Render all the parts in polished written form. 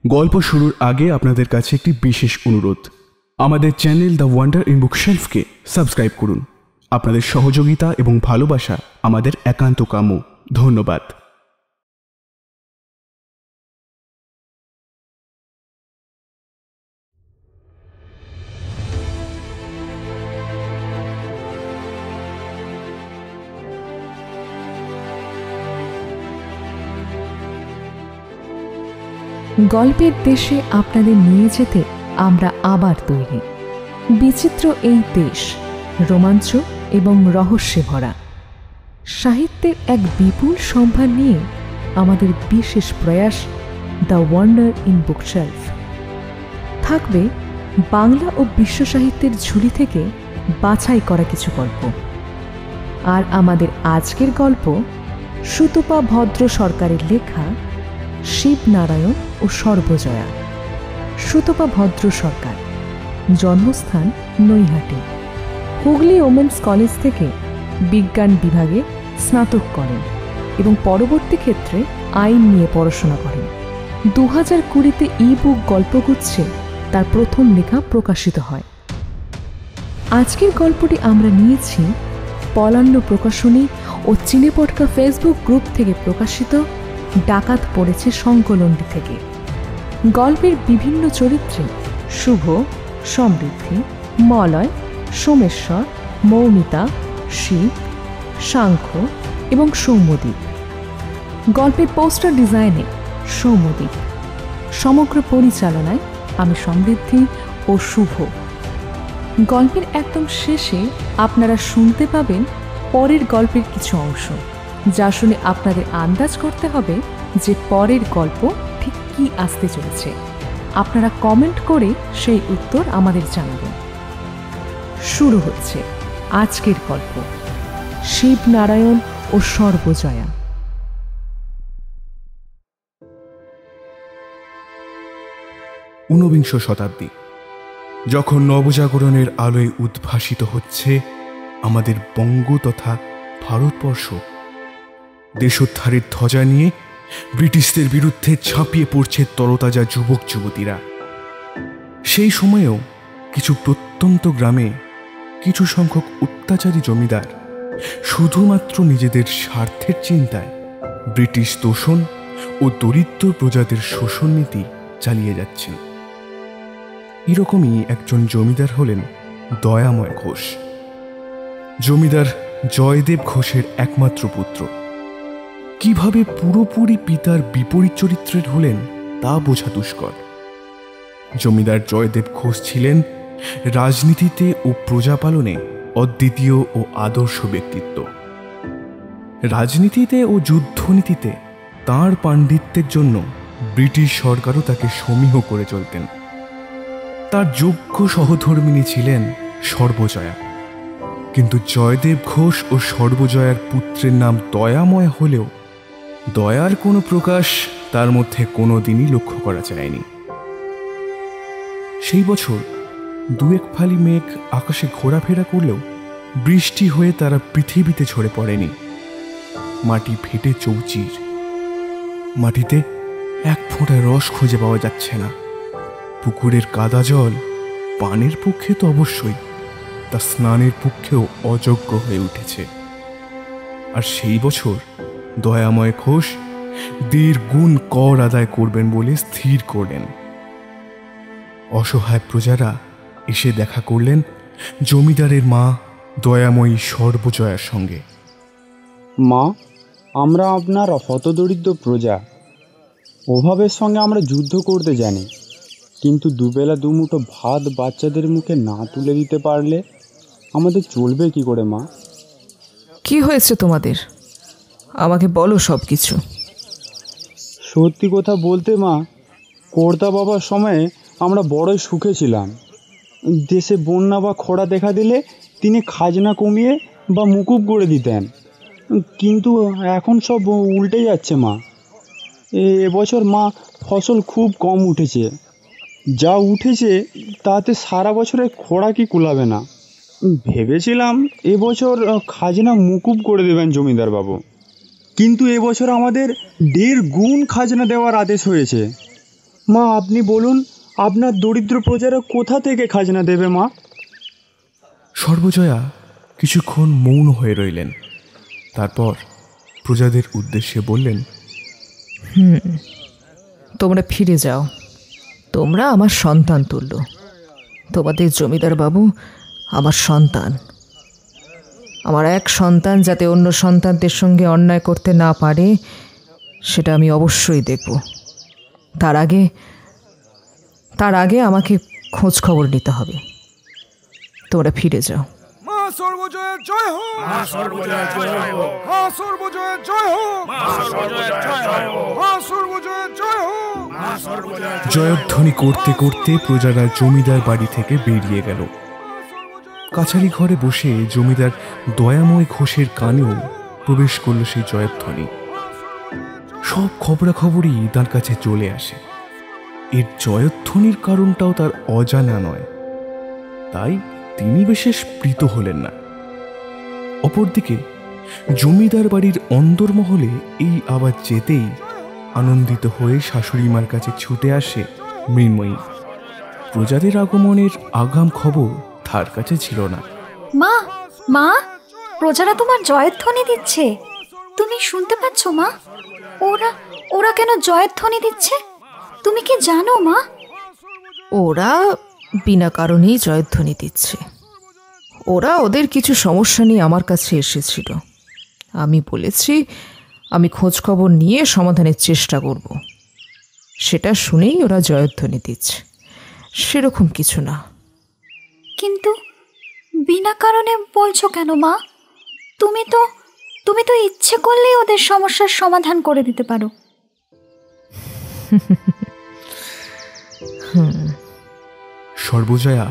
গল্প শুরুর আগে আপনাদের কাছে একটি বিশেষ অনুরোধ। আমাদের চ্যানেল দ্য ওয়ান্ডার ইন বুকশেলফকে সাবস্ক্রাইব করুন। আপনাদের সহযোগিতা এবং ভালোবাসা আমাদের একান্ত কাম্য। ধন্যবাদ। গল্পের দেশে আপনাদের নিয়ে যেতে আমরা আবার তৈরি। বিচিত্র এই দেশ রোমাঞ্চ এবং রহস্যে ভরা। সাহিত্যের এক বিপুল সম্ভার নিয়ে আমাদের বিশেষ প্রয়াস দ্য ওয়ান্ডার ইন বুকশেলফ। থাকবে বাংলা ও বিশ্ব সাহিত্যের ঝুলি থেকে বাছাই করা কিছু গল্প। আর আমাদের আজকের গল্প সুতপা ভদ্র সরকারের লেখা শিবনারায়ণ ও সর্বজয়া। সুতপা ভদ্র সরকার, জন্মস্থান নৈহাটি। হুগলি ওমেন্স কলেজ থেকে বিজ্ঞান বিভাগে স্নাতক করেন এবং পরবর্তী ক্ষেত্রে আইন নিয়ে পড়াশোনা করেন। 2020-তে ই-বুক গল্পগুচ্ছে তার প্রথম লেখা প্রকাশিত হয়। আজকের গল্পটি আমরা নিয়েছি পলাণ্ড প্রকাশনী ও চিনেপটকা ফেসবুক গ্রুপ থেকে প্রকাশিত ডাকাত পড়েছে সংকলনটি থেকে। গল্পের বিভিন্ন চরিত্রে শুভ, সমৃদ্ধি, মলয়, সোমেশ্বর, মৌমিতা, শিব, সাংখ্য এবং সৌম্যদীপ। গল্পের পোস্টার ডিজাইনে সৌম্যদীপ। সমগ্র পরিচালনায় আমি সমৃদ্ধি ও শুভ। গল্পের একদম শেষে আপনারা শুনতে পাবেন পরের গল্পের কিছু অংশ, যা শুনে আপনাদের আন্দাজ করতে হবে যে পরের গল্প ঠিক কী আসতে চলেছে। আপনারা কমেন্ট করে সেই উত্তর আমাদের জানাবেন। শুরু হচ্ছে আজকের গল্প শিবনারায়ণ ও সর্বজয়া। ঊনবিংশ শতাব্দী, যখন নবজাগরণের আলোয় উদ্ভাসিত হচ্ছে আমাদের বঙ্গ তথা ভারতবর্ষ, দেশোদ্ধারের ধ্বজা নিয়ে ব্রিটিশদের বিরুদ্ধে ঝাঁপিয়ে পড়ছে তরতাজা যুবক যুবতীরা। সেই সময়েও কিছু প্রত্যন্ত গ্রামে কিছু সংখ্যক অত্যাচারী জমিদার শুধুমাত্র নিজেদের স্বার্থের চিন্তায় ব্রিটিশ তোষণ ও দরিদ্র প্রজাদের শোষণ নীতি চালিয়ে যাচ্ছেন। এরকমই একজন জমিদার হলেন দয়াময় ঘোষ। জমিদার জয়দেব ঘোষের একমাত্র পুত্র। কিভাবে পুরোপুরি পিতার বিপরীত চরিত্রের হলেন তা বোঝা দুষ্কর। জমিদার জয়দেব ঘোষ ছিলেন রাজনীতিতে ও প্রজাপালনে অদ্বিতীয় ও আদর্শ ব্যক্তিত্ব। রাজনীতিতে ও যুদ্ধনীতিতে তাঁর পাণ্ডিত্যের জন্য ব্রিটিশ সরকারও তাকে সমীহ করে চলতেন। তার যোগ্য সহধর্মিণী ছিলেন সর্বজয়া। কিন্তু জয়দেব ঘোষ ও সর্বজয়ার পুত্রের নাম দয়াময় হলেও দয়ার কোনো প্রকাশ তার মধ্যে কোনো দিনই লক্ষ্য করা যায়নি। সেই বছর 2-1 ফালি মেঘ আকাশে ঘোরাফেরা করলেও বৃষ্টি হয়ে তারা পৃথিবীতে ঝরে পড়েনি। মাটি ফেটে চৌচির। মাটিতে এক ফোঁটা রস খুঁজে পাওয়া যাচ্ছে না। পুকুরের কাদা জল পানের পক্ষে তো অবশ্যই, তা স্নানের পক্ষেও অযোগ্য হয়ে উঠেছে। আর সেই বছর দয়াময় ঘোষ 1.5 গুণ কর আদায় করবেন বলে স্থির করলেন। অসহায় প্রজারা এসে দেখা করলেন জমিদারের মা দয়াময়ী সর্বজয়ার সঙ্গে। মা, আমরা আপনার হতদরিদ্র প্রজা। অভাবের সঙ্গে আমরা যুদ্ধ করতে জানি, কিন্তু দুবেলা দুমুঠো ভাত বাচ্চাদের মুখে না তুলে দিতে পারলে আমাদের চলবে কি করে মা? কি হয়েছে তোমাদের? আমাকে বলো সব কিছু। সত্যি কথা বলতে মা, কর্তা বাবার সময়ে আমরা বড়ই সুখে ছিলাম। দেশে বন্যা বা খরা দেখা দিলে তিনি খাজনা কমিয়ে বা মুকুব করে দিতেন, কিন্তু এখন সব উল্টে যাচ্ছে মা। এবছর মা ফসল খুব কম উঠেছে। যা উঠেছে তাতে সারা বছরে খোরাকি কুলাবে না। ভেবেছিলাম এবছর খাজনা মুকুব করে দেবেন জমিদার বাবু, কিন্তু এবছর আমাদের 1.5 গুণ খাজনা দেওয়ার আদেশ হয়েছে। মা আপনি বলুন, আপনার দরিদ্র প্রজারা কোথা থেকে খাজনা দেবে মা? সর্বজয়া কিছুক্ষণ মৌন হয়ে রইলেন। তারপর প্রজাদের উদ্দেশ্যে বললেন, তোমরা ফিরে যাও। তোমরা আমার সন্তান তুল্য। তোমাদের জমিদার বাবু আমার সন্তান। আমার এক সন্তান যাতে অন্য সন্তানদের সঙ্গে অন্যায় করতে না পারে সেটা আমি অবশ্যই দেখব। তার আগে আমাকে খোঁজ খবর নিতে হবে। তোমরা ফিরে যাও। জয়ধ্বনি করতে করতে প্রজারা জমিদার বাড়ি থেকে বেরিয়ে গেল। কাছারি ঘরে বসে জমিদার দয়াময় ঘোষের কানেও প্রবেশ করল সেই জয়ধ্বনি। সব খবরাখবরই তার কাছে চলে আসে। এর জয়ধ্বনির কারণটাও তার অজানা নয়, তাই তিনি বিশেষ প্রীত হলেন না। অপরদিকে জমিদার বাড়ির অন্দরমহলে এই আবার যেতেই আনন্দিত হয়ে শাশুড়িমার কাছে ছুটে আসে মৃন্ময়ী। প্রজাদের আগমনের আগাম খবর তার কাছে ছিল না। মা, মা, প্রজারা তোমার জয়ধ্বনি দিচ্ছে। তুমি শুনতে পাচ্ছ মা? ওরা কেন জয়ধ্বনি দিচ্ছে তুমি কি জানো মা? ওরা বিনা কারণেই জয়ধ্বনি দিচ্ছে। ওরা ওদের কিছু সমস্যা নিয়ে আমার কাছে এসেছিল। আমি বলেছি আমি খোঁজ খবর নিয়ে সমাধানের চেষ্টা করব। সেটা শুনেই ওরা জয়ধ্বনি দিচ্ছে, সেরকম কিছু না। কিন্তু বিনা কারণে বলছো কেন মা? তুমি তো ইচ্ছে করলেই ওদের সমস্যার সমাধান করে দিতে পারো। সর্বজয়া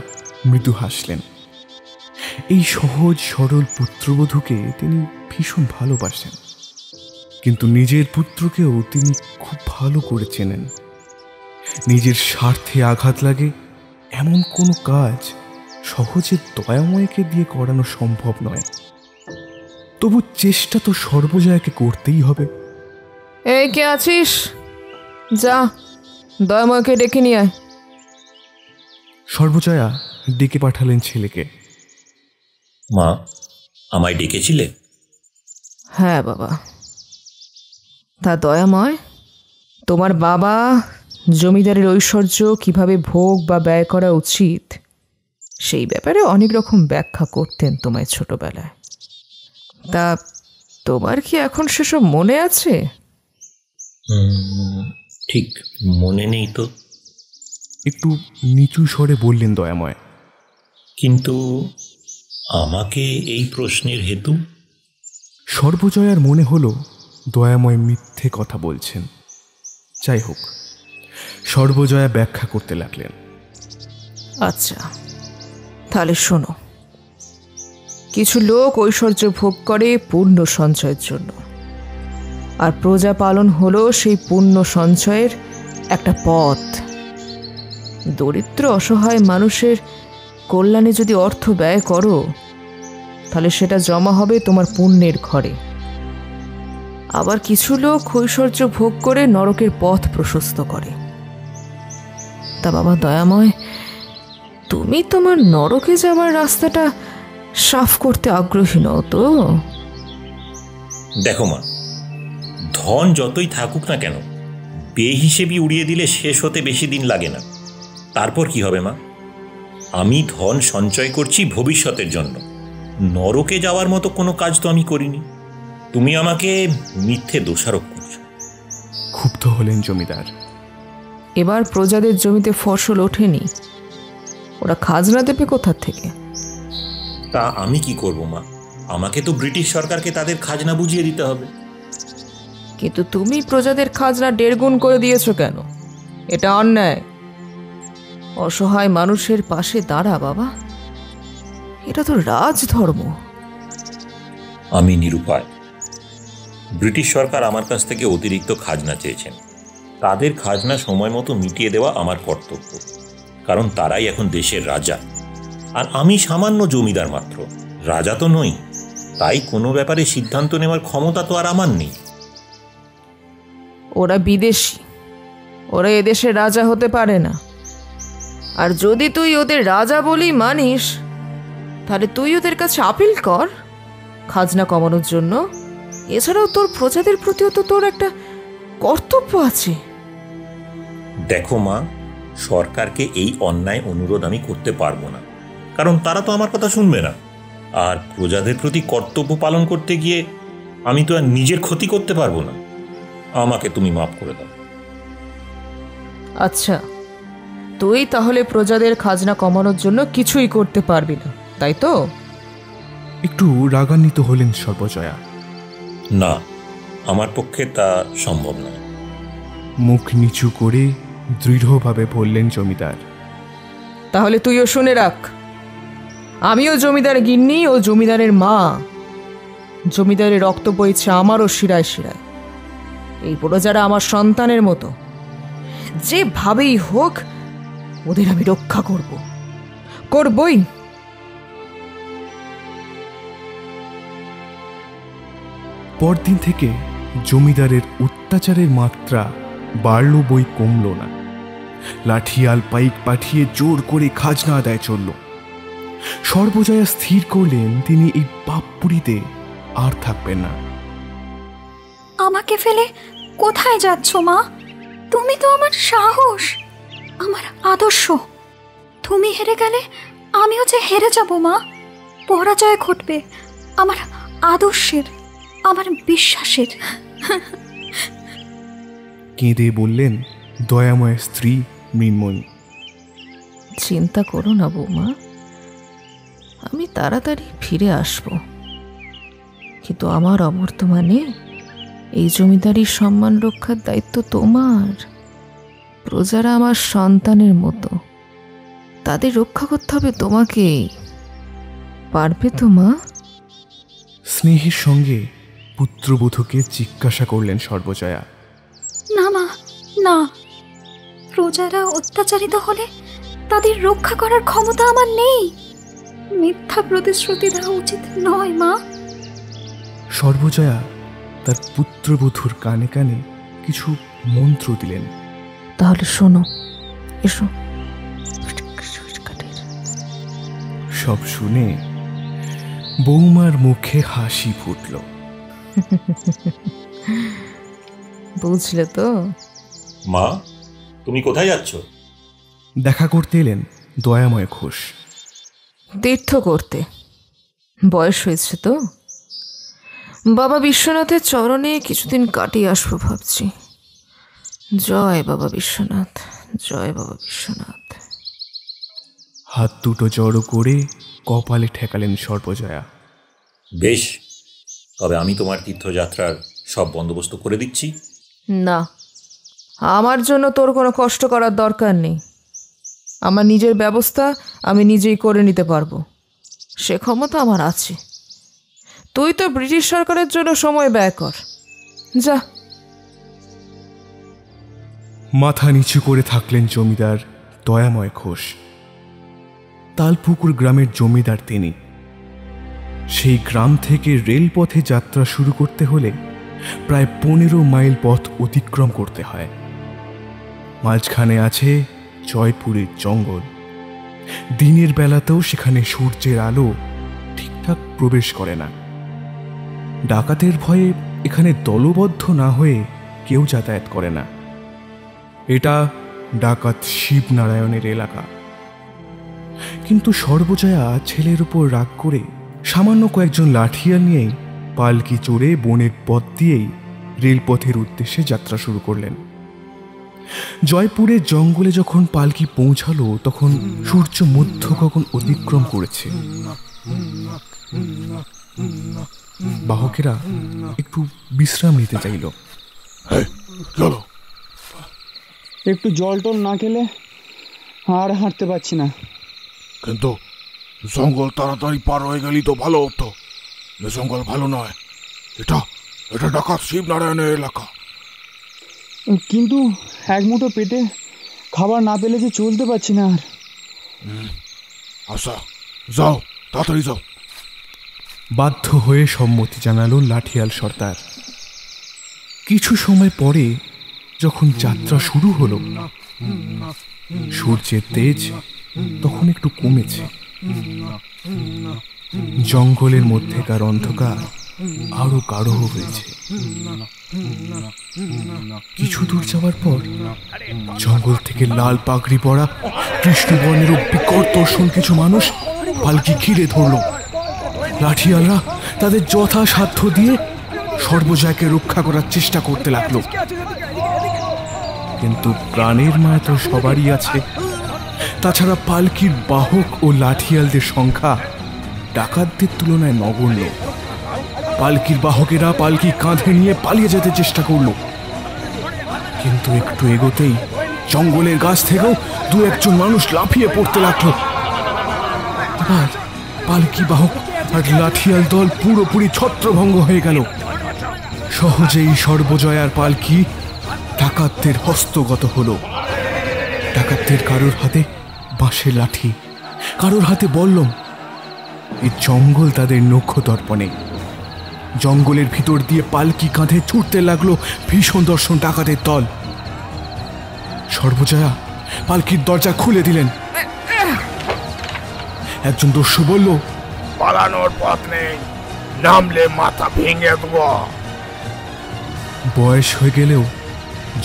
মৃদু হাসলেন। এই সহজ সরল পুত্রবধূকে তিনি ভীষণ ভালোবাসেন, কিন্তু নিজের পুত্রকেও তিনি খুব ভালো করে চেনেন। নিজের স্বার্থে আঘাত লাগে এমন কোনো কাজ সহজে দয়াময়কে দিয়ে করানো সম্ভব নয়। তবু চেষ্টা তো সর্বজয়াকে করতেই হবে। এই কে আছিস? যা দয়াময়কে ডেকে নিয়ে আয়। সর্বজয়া ডেকে পাঠালেন ছেলেকে। মা, আমায় ডেকেছিলে? হ্যাঁ বাবা। তা দয়াময়, তোমার বাবা জমিদারের ঐশ্বর্য কিভাবে ভোগ বা ব্যয় করা উচিত সেই ব্যাপারে অনেক রকম ব্যাখ্যা করতেন তোমায় ছোটবেলায়। তা তোমার কি এখন সেসব মনে আছে? ঠিক মনে নেই তো। একটু নিচু স্বরে বললেন দয়াময়। কিন্তু আমাকে এই প্রশ্নের হেতু? সর্বজয়ার মনে হলো দয়াময় মিথ্যে কথা বলছেন। যাই হোক, সর্বজয়া ব্যাখ্যা করতে লাগলেন। আচ্ছা তাহলে শোনো। কিছু লোক ঐশ্বর্য ভোগ করে পুণ্য সঞ্চয়ের জন্য, আর প্রজা পালন হলো সেই পুণ্য সঞ্চয়ের একটা পথ। দরিদ্র অসহায় মানুষের কল্যাণে যদি অর্থ ব্যয় করো তাহলে সেটা জমা হবে তোমার পুণ্যের ঘরে। আবার কিছু লোক ঐশ্বর্য ভোগ করে নরকের পথ প্রশস্ত করে। তা বাবা দয়াময়, তুমি তোমার নরকে যাওয়ার রাস্তাটা সাফ করতে আগ্রহী নও তো? দেখো মা, ধন যতই থাকুক না কেন বেহিসেবি উড়িয়ে দিলে শেষ হতে বেশি দিন লাগে না। তারপর কি হবে মা? আমি ধন সঞ্চয় করছি ভবিষ্যতের জন্য। নরকে যাওয়ার মতো কোনো কাজ তো আমি করিনি। তুমি আমাকে মিথ্যে দোষারোপ করছো। ক্ষুব্ধ হলেন জমিদার। এবার প্রজাদের জমিতে ফসল ওঠেনি, ওরা খাজনা দেবে কোথা থেকে? তা আমি কি করব মা? আমাকে তো ব্রিটিশ সরকারকে তাদের খাজনা বুঝিয়ে দিতে হবে। কিন্তু তুমি প্রজাদের খাজনা 1.5 গুণ করে দিয়েছো কেন? এটা অন্যায়। অসহায় মানুষের পাশে দাঁড়া বাবা, এটা তো রাজধর্ম। আমি নিরুপায়। ব্রিটিশ সরকার আমার কাছ থেকে অতিরিক্ত খাজনা চেয়েছেন। তাদের খাজনা সময় মতো মিটিয়ে দেওয়া আমার কর্তব্য, কারণ তারাই এখন দেশের রাজা, আর আমি সামান্য জমিদার মাত্র, রাজা তো নই। তাই কোনো ব্যাপারে সিদ্ধান্ত নেওয়ার ক্ষমতা তো আর আমার নেই। ওরা বিদেশি, ওরা এদেশের রাজা হতে পারে না। আর যদি তুই ওদের রাজা বলি মানিস, তাহলে তুই ওদের কাছে আপিল কর খাজনা কমানোর জন্য। এছাড়াও তোর প্রজাদের প্রতিও তো তোর একটা কর্তব্য আছে। দেখো মা, সরকারকে এই অন্যায় অনুরোধ আমি করতে পারবো না, কারণ তারা তো আমার কথা শুনবে না। আর প্রজাদের প্রতি কর্তব্য পালন করতে গিয়ে আমি তো আর নিজের ক্ষতি করতে পারবো না। আমাকে তুমি মাফ করে দাও। আচ্ছা, তুই তাহলে প্রজাদের খাজনা কমানোর জন্য কিছুই করতে পারবি না, তাই তো? একটু রাগান্বিত হলেন সর্বজয়া। না, আমার পক্ষে তা সম্ভব নয়। মুখ নিচু করে দৃঢ়ভাবে বললেন জমিদার। তাহলে তুইও শুনে রাখ, আমিও জমিদার গিন্নি ও জমিদারের মা। জমিদারের রক্ত বইছে আমারও শিরায় শিরায়। এই প্রজারা আমার সন্তানের মতো, যেভাবেই হোক ওদের আমি রক্ষা করবই। পরদিন থেকে জমিদারের অত্যাচারের মাত্রা বাড়ল বই কমল না। লাঠিয়াল পাইক পাঠিয়ে জোর করে খাজনা আদায় চলল। সর্বজয়া স্থির করলেন তিনি এই পাপপুরীতে আর থাকবেন না। আমাকে ফেলে কোথায় যাচ্ছ মা? তুমি তো আমার সাহস, আমার আদর্শ। তুমি হেরে গেলে আমিও যে হেরে যাব মা। পরাজয় ঘটবে আমার আদর্শের, আমার বিশ্বাসের। কেঁদে বললেন দয়াময় স্ত্রী মৃন্ময়ী। চিন্তা করো না বৌমা, আমি তাড়াতাড়ি ফিরে আসব। কিন্তু আমার অবর্তমানে এই জমিদারির সম্মান রক্ষার দায়িত্ব তোমার। প্রজারা আমার সন্তানের মতো, তাদের রক্ষা করতে হবে তোমাকেই। পারবে তো মা? স্নেহের সঙ্গে পুত্রবধূকে জিজ্ঞাসা করলেন সর্বজয়া। না মা, না। প্রজারা অত্যাচারিত হলে তাদের রক্ষা করার ক্ষমতা আমার নেই। মিথ্যা প্রতিশ্রুতি দেওয়া উচিত নয় মা। সর্বজয়া তার পুত্রবধূর কানে কানে কিছু মন্ত্র দিলেন। তাহলে শোনো, এসো। সব শুনে বৌমার মুখে হাসি ফুটল। বুঝলে তো? মা, তুমি কোথায় যাচ্ছ? দেখা করতে এলেন দয়াময় ঘোষ। তীর্থ করতে। বয়স হয়েছে তো, বাবা বিশ্বনাথের চরণে কিছুদিন কাটিয়ে আসবো ভাবছি। জয় বাবা বিশ্বনাথ, জয় বাবা বিশ্বনাথ। হাত দুটো জড়ো করে কপালে ঠেকালেন সর্বজয়া। বেশ, তবে আমি তোমার তীর্থযাত্রার সব বন্দোবস্ত করে দিচ্ছি। না, আমার জন্য তোর কোনো কষ্ট করার দরকার নেই। আমার নিজের ব্যবস্থা আমি নিজেই করে নিতে পারবো, সে ক্ষমতা আমার আছে। তুই তো ব্রিটিশ সরকারের জন্য সময় ব্যয় কর, যা। মাথা নিচু করে থাকলেন জমিদার দয়াময় ঘোষ। তালপুকুর গ্রামের জমিদার তিনি। সেই গ্রাম থেকে রেলপথে যাত্রা শুরু করতে হলে প্রায় 15 মাইল পথ অতিক্রম করতে হয়। মাঝখানে আছে জয়পুরের জঙ্গল। দিনের বেলাতেও সেখানে সূর্যের আলো ঠিকঠাক প্রবেশ করে না। ডাকাতের ভয়ে এখানে দলবদ্ধ না হয়ে কেউ যাতায়াত করে না। এটা ডাকাত শিবনারায়ণের এলাকা। কিন্তু সর্বজয়া ছেলের উপর রাগ করে সামান্য কয়েকজন লাঠিয়াল নিয়েই পালকি চড়ে বনের পথ দিয়েই রেলপথের উদ্দেশ্যে যাত্রা শুরু করলেন। জয়পুরের জঙ্গলে যখন পালকি পৌঁছালো তখন সূর্য মধ্য গগন অতিক্রম করেছে। বাহকেরা একটু বিশ্রাম নিতে চাইল। একটু জল টল না খেলে আর হাঁটতে পারছি না। কিন্তু জঙ্গল তাড়াতাড়ি পার হয়ে গেলি তো ভালো হতো। এ জঙ্গল ভালো নয়, এটা এটা ডাকাত শিবনারায়ণের এলাকা। কিন্তু এক মুঠো পেটে খাবার না পেলে যে চলতে পারছি না আর। আচ্ছা, যাও, তাড়াতাড়ি যাও। বাধ্য হয়ে সম্মতি জানালো লাঠিয়াল সর্দার। কিছু সময় পরে যখন যাত্রা শুরু হলো, সূর্যের তেজ তখন একটু কমেছে। জঙ্গলের মধ্যেকার অন্ধকার আরো গাঢ় হয়েছে। কিছু দূর যাওয়ার পর জঙ্গল থেকে লাল পাগড়ি পরা কৃষ্ণবর্ণের বিকট দর্শন কিছু মানুষ পালকি ঘিরে ধরল। লাঠিয়ালরা তাদের যথাসাধ্য দিয়ে সর্বজয়াকে রক্ষা করার চেষ্টা করতে লাগলো, কিন্তু প্রাণের মায়া তো সবারই আছে। তাছাড়া পালকির বাহক ও লাঠিয়ালদের সংখ্যা ডাকাতদের তুলনায় নগণ্য। পালকির বাহকেরা পালকি কাঁধে নিয়ে পালিয়ে যেতে চেষ্টা করলো, কিন্তু একটু এগোতেই জঙ্গলের গাছ থেকেও দু একজন মানুষ লাফিয়ে পড়তে লাগলো। এবার পালকি বাহক আর লাঠিয়াল দল পুরোপুরি ছত্রভঙ্গ হয়ে গেল। সহজেই সর্বজয়ার পালকি ডাকাতদের হস্তগত হলো। ডাকাতদের কারোর হাতে বাঁশের লাঠি, কারোর হাতে বল্লম। এই জঙ্গল তাদের নক্ষদর্পণে। জঙ্গলের ভিতর দিয়ে পালকি কাঁধে ছুটতে লাগলো ভীষণ দর্শন ডাকাতের দল। সর্বজয়া পালকির দরজা খুলে দিলেন। একজন দস্যু বলল, পালানোর পথ নেই, নামলে মাথা ভেঙে দেব। বয়স হয়ে গেলেও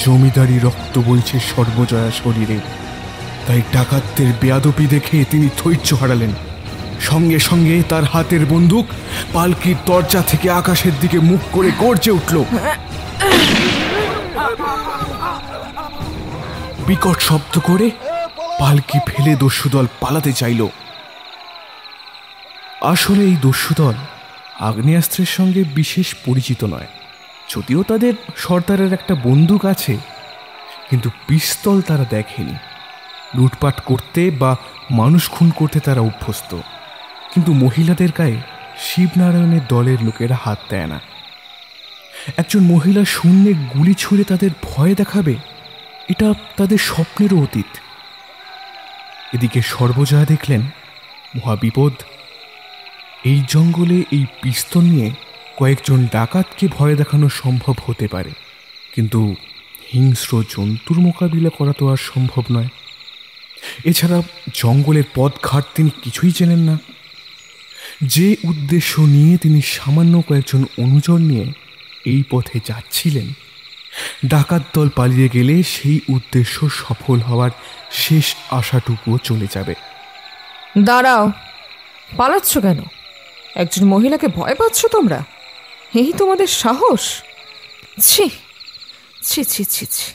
জমিদারি রক্ত বইছে সর্বজয়া শরীরে, তাই ডাকাতদের বেয়াদবি দেখে তিনি ধৈর্য হারালেন। সঙ্গে সঙ্গে তার হাতের বন্দুক পালকির দরজা থেকে আকাশের দিকে মুখ করে গর্জে উঠল। বিকট শব্দ করে পালকি ফেলে দস্যুদল পালাতে চাইল। আসলে এই দস্যুদল আগ্নেয়াস্ত্রের সঙ্গে বিশেষ পরিচিত নয়, যদিও তাদের সর্দারের একটা বন্দুক আছে, কিন্তু পিস্তল তারা দেখেনি। লুটপাট করতে বা মানুষ খুন করতে তারা অভ্যস্ত, কিন্তু মহিলাদের গায়ে শিবনারায়ণের দলের লোকেরা হাত দেয় না। একজন মহিলা শূন্যে গুলি ছুঁড়ে তাদের ভয় দেখাবে, এটা তাদের স্বপ্নেরও অতীত। এদিকে সর্বজয়া দেখলেন মহাবিপদ। এই জঙ্গলে এই পিস্তল নিয়ে কয়েকজন ডাকাতকে ভয় দেখানো সম্ভব হতে পারে, কিন্তু হিংস্র জন্তুর মোকাবিলা করা তো আর সম্ভব নয়। এছাড়া জঙ্গলের পথঘাট তিনি কিছুই চেনেন না। যে উদ্দেশ্য নিয়ে তিনি সামান্য কয়েকজন অনুচর নিয়ে এই পথে যাচ্ছিলেন, ডাকাত দল পালিয়ে গেলে সেই উদ্দেশ্য সফল হওয়ার শেষ আশাটুকুও চলে যাবে। দাঁড়াও, পালাচ্ছ কেন? একজন মহিলাকে ভয় পাচ্ছ তোমরা? এই তোমাদের সাহস? ছি ছি ছি ছি ছি।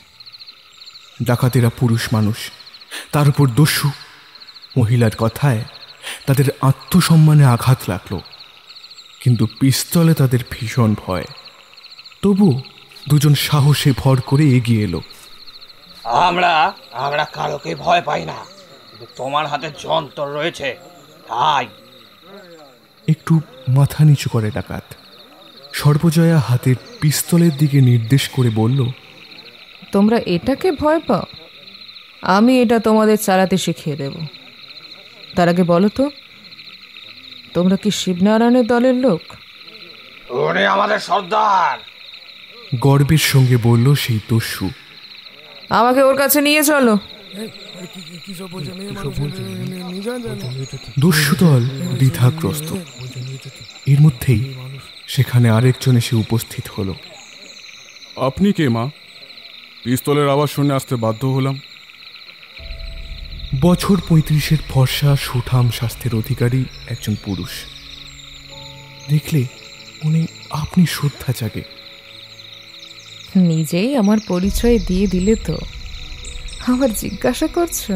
ডাকাতেরা পুরুষ মানুষ, তার উপর দস্যু। মহিলার কথায় তাদের আত্মসম্মানে আঘাত লাগলো, কিন্তু পিস্তলে তাদের ভীষণ ভয়। তবু দুজন সাহসে ভর করে এগিয়ে এলো। আমরা কারোকে ভয় পাই না, তোমার হাতে যন্ত্র রয়েছে তাই। একটু মাথা নিচু করে ডাকাত। সর্বজয়া হাতের পিস্তলের দিকে নির্দেশ করে বলল, তোমরা এটাকে ভয় পাও? আমি এটা তোমাদের চালাতে শিখিয়ে দেব। তার আগে বলো তো, তোমরা কি শিবনারায়ণের দলের লোক? উনি আমাদের সর্দার, গর্বের সঙ্গে বলল সেই দস্যু। আমাকে ওর কাছে নিয়ে চলো। দস্যুদল দ্বিধাগ্রস্ত। এর মধ্যেই সেখানে আরেকজন এসে উপস্থিত হলো। আপনি কে মা? পিস্তলের আওয়াজ শুনে আসতে বাধ্য হলাম। বছর 35-এর ফর্সা সুঠাম স্বাস্থ্যের অধিকারী একজন পুরুষ। দেখলে উনি আপনি শ্রদ্ধা জাগে। নিজেই আমার পরিচয় দিয়ে দিলে তো, আবার জিজ্ঞাসা করছো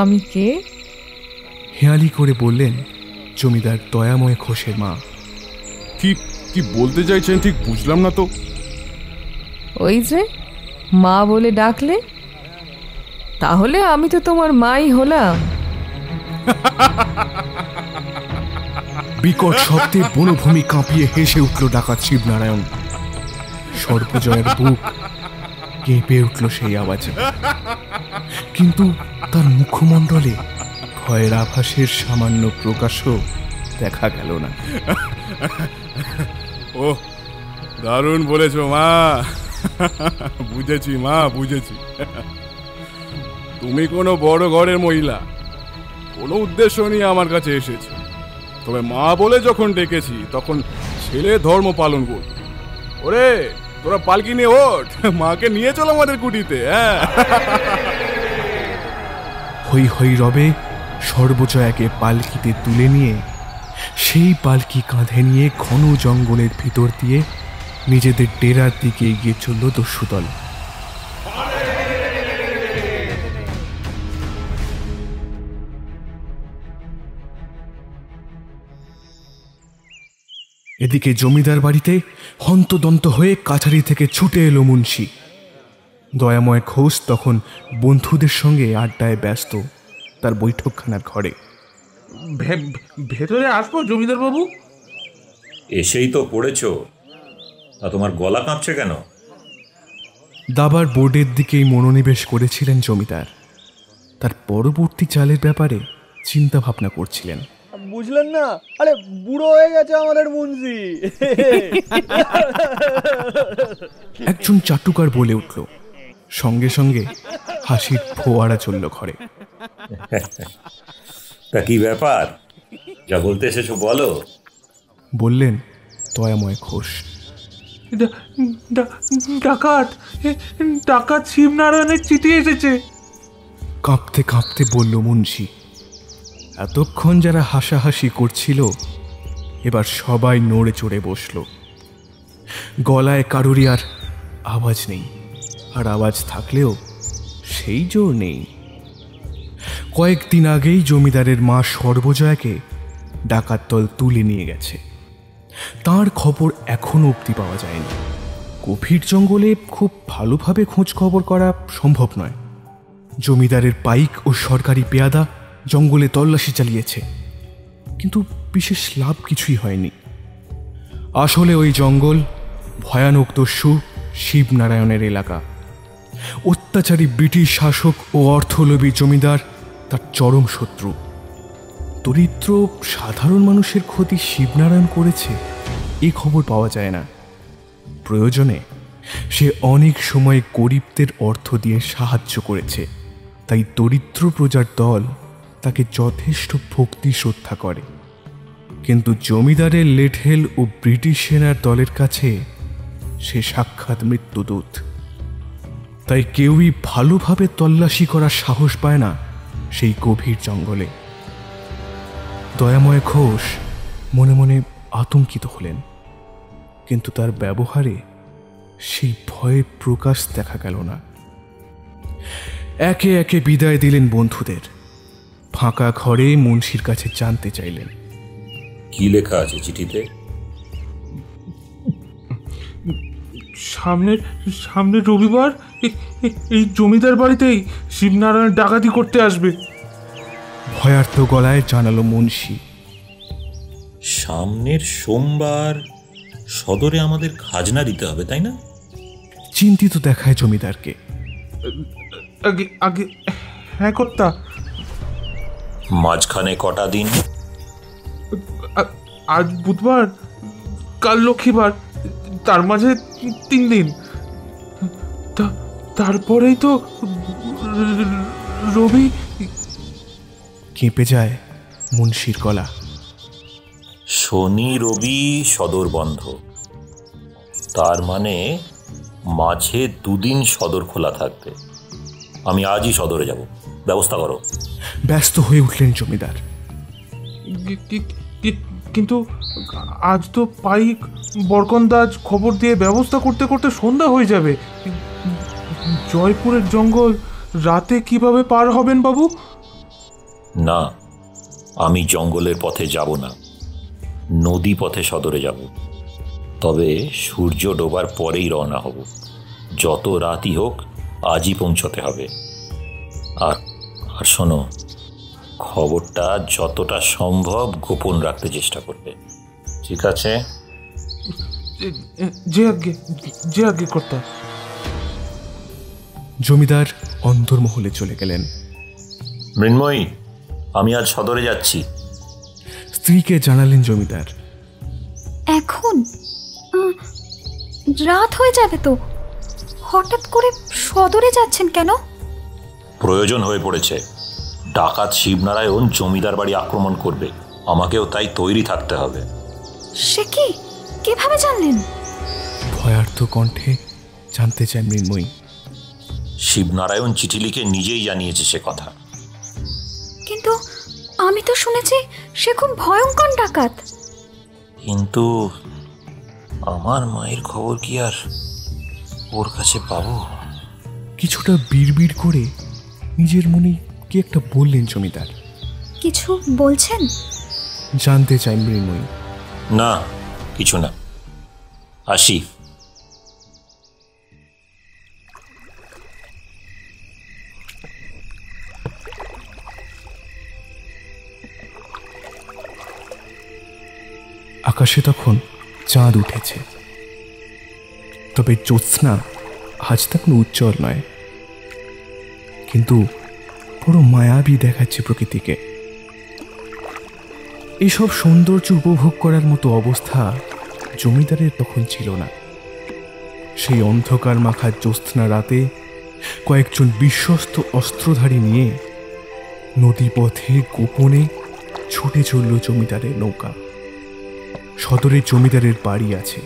আমি কে? হেয়ালি করে বললেন জমিদার দয়াময় ঘোষের মা। কি কি বলতে চাইছেন ঠিক বুঝলাম না তো। ওই যে মা বলে ডাকলে, তাহলে আমি তো তোমার মাই হলাম। বিকট শব্দে বনভূমি কাঁপিয়ে হেসে উঠল ডাকাত শিবনারায়ণ। সর্বজয়ের বুক কেঁপে উঠল সেই আওয়াজে, কিন্তু তার মুখমণ্ডলে ভয়ের আভাসের সামান্য প্রকাশও দেখা গেল না। ও দারুণ বলেছ মা। বুঝেছি মা, বুঝেছি। তুমি কোনো বড় ঘরের মহিলা, কোনো উদ্দেশ্য নিয়ে আমার কাছে এসেছো। তবে মা বলে যখন ডেকেছি তখন ছেলে ধর্ম পালন করব। ওরে তোরা পালকি নিয়ে ওঠ, মাকে নিয়ে চলো আমাদের কুটিতে। হ্যাঁ, হৈ হৈ রবে সর্বজয়াকে পালকিতে তুলে নিয়ে সেই পালকি কাঁধে নিয়ে ঘন জঙ্গলের ভিতর দিয়ে নিজেদের ডেরার দিকে এগিয়ে চলল দস্যুদল। এদিকে জমিদার বাড়িতে হন্তদন্ত হয়ে কাছারি থেকে ছুটে এলো মুন্সি। দয়াময় ঘোষ তখন বন্ধুদের সঙ্গে আড্ডায় ব্যস্ত তার বৈঠকখানার ঘরে। ভেতরে আসবো জমিদার বাবু? এসেই তো পড়েছ, তা তোমার গলা কাঁপছে কেন? দাবার বোর্ডের দিকেই মনোনিবেশ করেছিলেন জমিদার। তার পরবর্তী চালের ব্যাপারে চিন্তা ভাবনা করছিলেন। বুঝলেন না, আরে বুড়ো হয়ে গেছে আমাদের মুন্সি। একজন চাটুকার বলে উঠল, সঙ্গে সঙ্গে হাসির ফোয়ারা চলল ঘরে। তা কি ব্যাপার, যা বলতে এসেছো বলো, বললেন দয়াময় ঘোষ। ডাকাত ডাকাত শিবনারায়ণের চিঠি এসেছে। কাঁপতে কাঁপতে বলল মুন্সি। এতক্ষণ যারা হাসাহাসি করছিল এবার সবাই নড়ে চড়ে বসল। গলায় কারুরই আর আওয়াজ নেই, আর আওয়াজ থাকলেও সেই জোর নেই। কয়েকদিন আগেই জমিদারের মা সর্বজয়াকে ডাকাত দল তুলে নিয়ে গেছে। তার খবর এখনো অবধি পাওয়া যায়নি। গভীর জঙ্গলে খুব ভালোভাবে খোঁজ খবর করা সম্ভব নয়। জমিদারের পাইক ও সরকারি পেয়াদা জঙ্গলে তল্লাশি চালিয়েছে, কিন্তু বিশেষ লাভ কিছুই হয়নি। আসলে ওই জঙ্গল ভয়ানক দস্যু শিবনারায়ণের এলাকা। অত্যাচারী ব্রিটিশ শাসক ও অর্থলোভী জমিদার তার চরম শত্রু। দরিদ্র সাধারণ মানুষের ক্ষতি শিবনারায়ণ করেছে এই খবর পাওয়া যায় না। প্রয়োজনে সে অনেক সময় গরিবদের অর্থ দিয়ে সাহায্য করেছে, তাই দরিদ্র প্রজার দল তাকে যথেষ্ট ভক্তি শ্রদ্ধা করে। কিন্তু জমিদারের লেঠেল ও ব্রিটিশ সেনার দলের কাছে সে সাক্ষাৎ মৃত্যুদূত। তাই কেউই ভালোভাবে তল্লাশি করার সাহস পায় না সেই গভীর জঙ্গলে। দয়াময় ঘোষ মনে মনে আতঙ্কিত হলেন, কিন্তু তার ব্যবহারে সেই ভয়ের প্রকাশ দেখা গেল না। একে একে বিদায় দিলেন বন্ধুদের। ফাঁকা ঘরে মুন্সির কাছে জানতে চাইলেন, কি লেখা আছে চিঠিতে? সামনের রবিবার এই জমিদার বাড়িতেই শিবনারায়ণ ডাকাতি করতে আসবে। ভয়ার্থ গলায় জানালো মুন্সি। সামনের সোমবার সদরে আমাদের খাজনা দিতে হবে, তাই না? চিন্তিত দেখায় জমিদারকে। আগে হ্যাঁ কর্তা। মাঝখানে কটা দিন? আজ বুধবার, কাল লক্ষ্মীবার, তার মাঝে 3 দিন। তারপরেই তো রবি। কেঁপে যায় মুন্সির গলা। শনি রবি সদর বন্ধ, তার মানে মাঝে 2 দিন সদর খোলা থাকবে। আমি আজই সদরে যাব, ব্যবস্থা করো। ব্যস্ত হয়ে উঠলেন জমিদার। কিন্তু আজ তো পাইক বরকন্দাজ খবর দিয়ে ব্যবস্থা করতে করতে সন্ধ্যা হয়ে যাবে। জয়পুরের জঙ্গল রাতে কিভাবে পার হবেন বাবু? না, আমি জঙ্গলের পথে যাব না, নদী পথে সদরে যাব। তবে সূর্য ডোবার পরেই রওনা হব। যত রাতই হোক আজই পৌঁছতে হবে। আর শোনো, খবরটা যতটা সম্ভব গোপন রাখতে চেষ্টা করবে, ঠিক আছে? যে আগে কর্তা। জমিদার অন্তর্মহলে চলে গেলেন। মৃন্ময়ী, আমি আজ সদরে যাচ্ছি। স্ত্রীকে জানালেন জমিদার। এখন রাত হয়ে যাবে তো। হঠাৎ করে সদরে যাচ্ছেন কেন? প্রয়োজন হয়ে পড়েছে। ডাকাত শিবনারায়ণ জমিদার বাড়ি আক্রমণ করবে, আমাকেও তাই তৈরি থাকতে হবে। সে কি, কিভাবে জানলেন? ভয়ার্থ কণ্ঠে জানতে চায় মৃন্ময়ী। শিবনারায়ণ চিঠি লিখে নিজেই জানিয়েছে সে কথা। কিন্তু আমি তো শুনেছি সে খুব ভয়ঙ্কর ডাকাত। কিন্তু আমার মায়ের খবর কি আর ওর কাছে পাবো? কিছুটা বিড়বিড় করে নিজের মনে কি একটা বললেন জমিদার। কিছু বলছেন? জানতে চাই মৃন্ময়ী। না, কিছু না, আসি। আকাশে তখন চাঁদ উঠেছে, তবে জ্যোৎস্না আজ তখন উজ্জ্বল নয়, কিন্তু বড় মায়াবী দেখাচ্ছে প্রকৃতিকে। এইসব সৌন্দর্য উপভোগ করার মতো অবস্থা জমিদারের তখন ছিল না। সেই অন্ধকার মাখা জ্যোৎস্না রাতে কয়েকজন বিশ্বস্ত অস্ত্রধারী নিয়ে নদীপথে গোপনে ছুটে চলল জমিদারের নৌকা। সদরে জমিদারের বাড়ি আছে,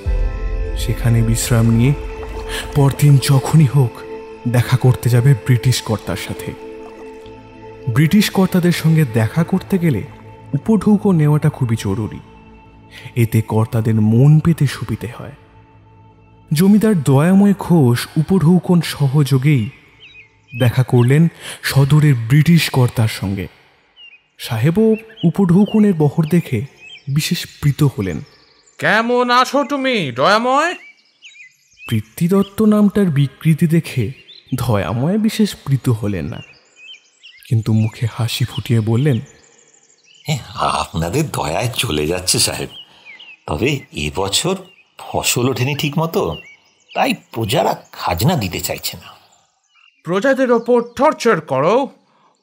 সেখানে বিশ্রাম নিয়ে পরদিন যখনই হোক দেখা করতে যাবে ব্রিটিশ কর্তার সাথে। ব্রিটিশ কর্তাদের সঙ্গে দেখা করতে গেলে উপঢৌকন নেওয়াটা খুবই জরুরি, এতে কর্তাদের মন পেতে সুবিধে হয়। জমিদার দয়াময় ঘোষ উপঢৌকন সহযোগেই দেখা করলেন সদরের ব্রিটিশ কর্তার সঙ্গে। সাহেবও উপঢৌকনের বহর দেখে বিশেষ প্রীত হলেন। কেমন আছো তুমি দয়াময়? পৃথ্বীদত্ত নামটার বিকৃতি দেখে দয়াময় বিশেষ প্রীত হলেন না, কিন্তু মুখে হাসি ফুটিয়ে বললেন, আপনাদের দয়ায় চলে যাচ্ছে সাহেব, তবে এবছর ফসল ওঠেনি ঠিক মতো, তাই প্রজারা খাজনা দিতে চাইছে না। প্রজাদের ওপর টর্চার করো,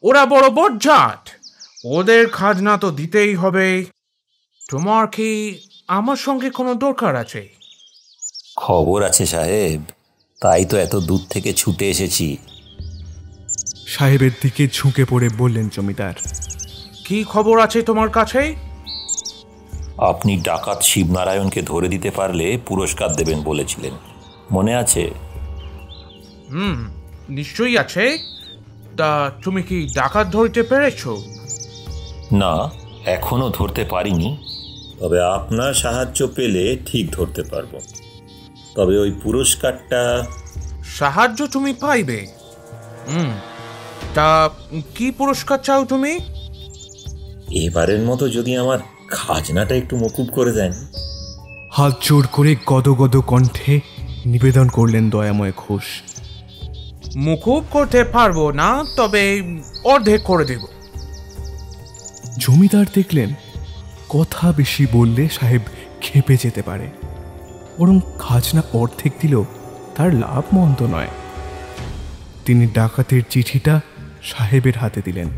ওরা বড় বজ্জাত, ওদের খাজনা তো দিতেই হবে। তোমার কি আমার সঙ্গে কোনো দরকার আছে? খবর আছে সাহেব, তাই তো এত দূর থেকে ছুটে এসেছি। সাহেবের দিকে ঝুঁকে পড়ে বললেন জমিদার, কি খবর আছে তোমার কাছে? আপনি ডাকাত শিবনারায়ণকে ধরে দিতে পারলে পুরস্কার দেবেন বলেছিলেন, মনে আছে? নিশ্চয়ই আছে। তা তুমি কি ডাকাত ধরতে পেরেছো? না, এখনো ধরতে পারিনি, তবে আপনার সাহায্য পেলে ঠিক ধরতে পারবো। তবে ওই পুরস্কারটা। সাহায্য তুমি পাইবে? তা কি পুরস্কার চাও তুমি? এবারের মতো যদি আমার খাজনাটা একটু মকুব করে দেন। হাত জোর করে গদগদ কণ্ঠে নিবেদন করলেন দয়াময় ঘোষ। মুকুব করতে পারবো না, তবে অর্ধেক করে দেব। জমিদার দেখলেন কথা বেশি বললে সাহেব খেপে যেতে পারে, বরং খাজনা অর্ধেক দিলেও তার লাভ মন্দ নয়। তিনি ডাকাতের চিঠিটা সাহেবের হাতে দিলেন,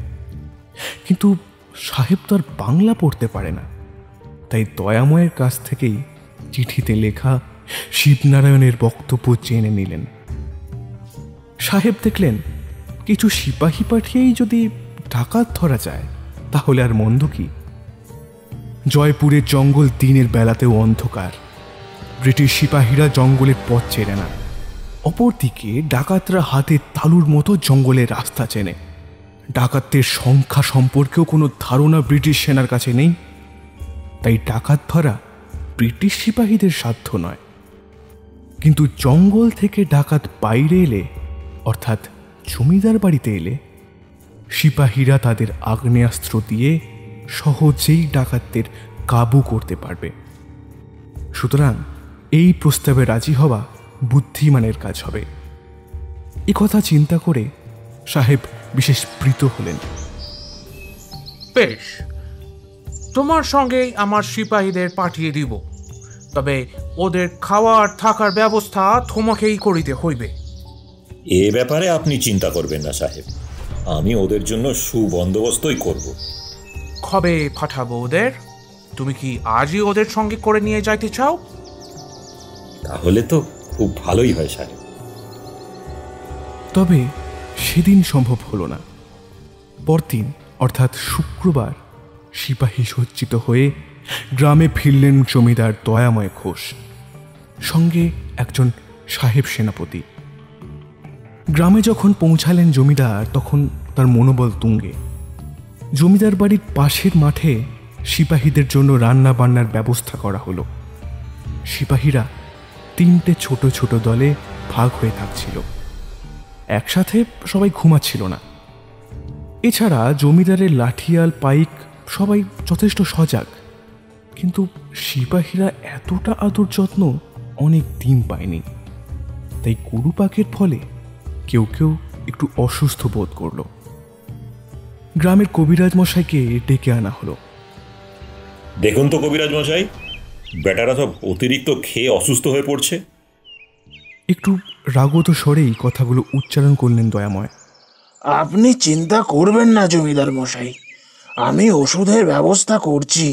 কিন্তু সাহেব তো আর বাংলা পড়তে পারে না, তাই দয়াময়ের কাছ থেকেই চিঠিতে লেখা শিবনারায়ণের বক্তব্য জেনে নিলেন। সাহেব দেখলেন কিছু সিপাহী পাঠিয়েই যদি ডাকাত ধরা যায় তাহলে আর মন্দ কি। জয়পুরের জঙ্গল দিনের বেলাতেও অন্ধকার, ব্রিটিশ সিপাহীরা জঙ্গলের পথ চেনে না। অপরদিকে ডাকাতরা হাতে তালুর মতো জঙ্গলের রাস্তা চেনে। ডাকাতদের সংখ্যা সম্পর্কেও কোনো ধারণা ব্রিটিশ সেনার কাছে নেই, তাই ডাকাত ধরা ব্রিটিশ সিপাহীদের সাধ্য নয়। কিন্তু জঙ্গল থেকে ডাকাত বাইরে এলে, অর্থাৎ জমিদার বাড়িতে এলে, সিপাহীরা তাদের আগ্নেয়াস্ত্র দিয়ে সহজেই ডাকাতদের কাবু করতে পারবে। সুতরাং এই প্রস্তাবে রাজি হওয়া বুদ্ধিমানের কাজ হবে। এ কথা চিন্তা করে সাহেব বিশেষ প্রীত হলেন। বেশ, তোমার সঙ্গে আমার সিপাহীদের পাঠিয়ে দিব, তবে ওদের খাওয়ার থাকার ব্যবস্থা তোমাকেই করিতে হইবে। এ ব্যাপারে আপনি চিন্তা করবেন না সাহেব, আমি ওদের জন্য সুবন্দোবস্তই করব। কবে পাঠাবো ওদের? তুমি কি আজই ওদের সঙ্গে করে নিয়ে যাইতে চাও? তাহলে তো খুব ভালোই হয় সাহেব। তবে সেদিন সম্ভব হলো না। পরদিন অর্থাৎ শুক্রবার সিপাহী সজ্জিত হয়ে গ্রামে ফিরলেন জমিদার দয়াময় ঘোষ, সঙ্গে একজন সাহেব সেনাপতি। গ্রামে যখন পৌঁছালেন জমিদার, তখন তার মনোবল তুঙ্গে। জমিদার বাড়ির পাশের মাঠে সিপাহীদের জন্য রান্না বান্নার ব্যবস্থা করা হলো। সিপাহীরা 3টে ছোট ছোট দলে ভাগ হয়ে থাকছিল, একসাথে সবাই ঘুমাচ্ছিল না। এছাড়া জমিদারের লাঠিয়াল পাইক সবাই যথেষ্ট সজাগ, কিন্তু সিপাহীরা এতটা আদর যত্ন অনেক দিন পায়নি। তাই গুরুপাকের ফলে কেউ কেউ একটু অসুস্থ বোধ করল। গ্রামের কবিরাজ মশাইকে ডেকে আনা হলো। দেখুন তো কবিরাজ মশাই, বেটারা সব অতিরিক্ত খেয়ে অসুস্থ হয়ে পড়ছে। একটু রাগত স্বরেই কথাগুলো উচ্চারণ করলেন দয়াময়। আপনি চিন্তা করবেন না জমিদার মশাই, আমি ওষুধের ব্যবস্থা করছি,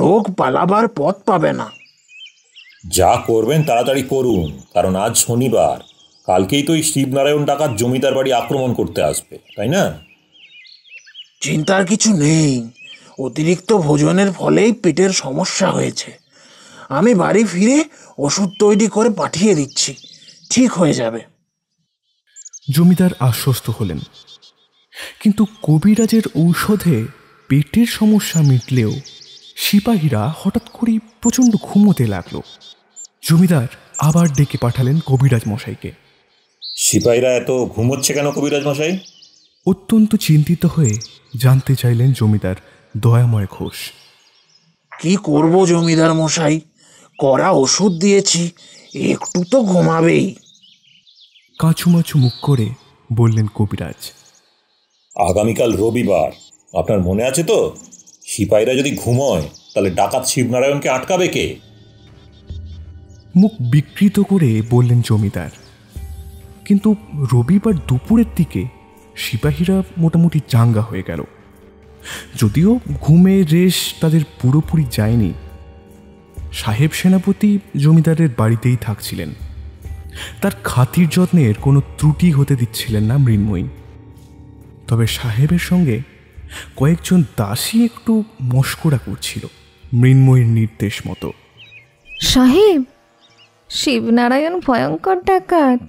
রোগ পালাবার পথ পাবে না। যা করবেন তাড়াতাড়ি করুন, কারণ আজ শনিবার, কালকেই তো এই শিবনারায়ণ ডাকাত জমিদার বাড়ি আক্রমণ করতে আসবে, তাই না? চিন্তার কিছু নেই, অতিরিক্ত ভোজনের ফলেই পেটের সমস্যা হয়েছে। আমি বাড়ি ফিরে ওষুধ তৈরি করে পাঠিয়ে দিচ্ছি, ঠিক হয়ে যাবে। জমিদার আশ্বস্ত হলেন, কিন্তু কবিরাজের ঔষধে পেটের সমস্যা মিটলেও সিপাহীরা হঠাৎ করেই প্রচণ্ড ঘুমোতে লাগলো। জমিদার আবার ডেকে পাঠালেন কবিরাজ মশাইকে। সিপাহীরা এত ঘুমোচ্ছে কেন কবিরাজ মশাই? অত্যন্ত চিন্তিত হয়ে জানতে চাইলেন জমিদার দয়াময় ঘোষ। কি করব জমিদার মশাই, কড়া ওষুধ দিয়েছি, একটু তো ঘুমাবেই। কাঁচুমাচু মুখ করে বললেন কবিরাজ। আগামীকাল রবিবার, আপনার মনে আছে তো? সিপাহীরা যদি ঘুমোয় তাহলে ডাকাত শিবনারায়ণকে আটকাবে কে? মুখ বিকৃত করে বললেন জমিদার। কিন্তু রবিবার দুপুরের দিকে সিপাহীরা মোটামুটি চাঙ্গা হয়ে গেল, যদিও ঘুমের রেশ তাদের পুরোপুরি যায়নি। সাহেব সেনাপতি জমিদারের বাড়িতেই থাকছিলেন, তার খাতির যত্নের কোনো ত্রুটি হতে দিচ্ছিলেন না মৃন্ময়ী। তবে সাহেবের সঙ্গে কয়েকজন দাসী একটু মশকরা করছিল মৃন্ময়ীর নির্দেশ মতো। সাহেব, শিবনারায়ণ ভয়ঙ্কর ডাকাত,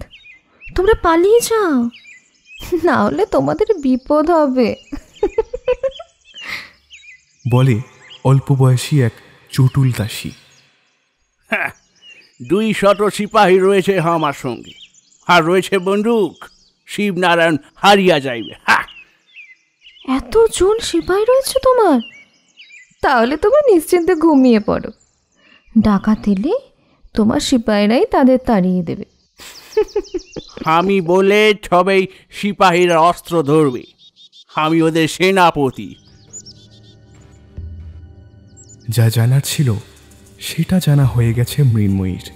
তোমরা পালিয়ে যাও, না হলে তোমাদের বিপদ হবে, বলে অল্প বয়সী এক চটুল দাসী। 200 সিপাহী রয়েছে আমার সঙ্গে, আর রয়েছে বন্দুক। শিবনারায়ণ হারিয়া যাইবে। এতজন সিপাহী রয়েছে তোমার? তাহলে তোমরা নিশ্চিন্তে ঘুমিয়ে পড়ো, ডাকাত এলে তোমার সিপাহীরাই তাদের তাড়িয়ে দেবে। আমি বলে সবাই সিপাহীরা অস্ত্র ধরবে, আমি ওদের সেনাপতি। যা জানার ছিল সেটা জানা হয়ে গেছে মৃন্ময়ীর।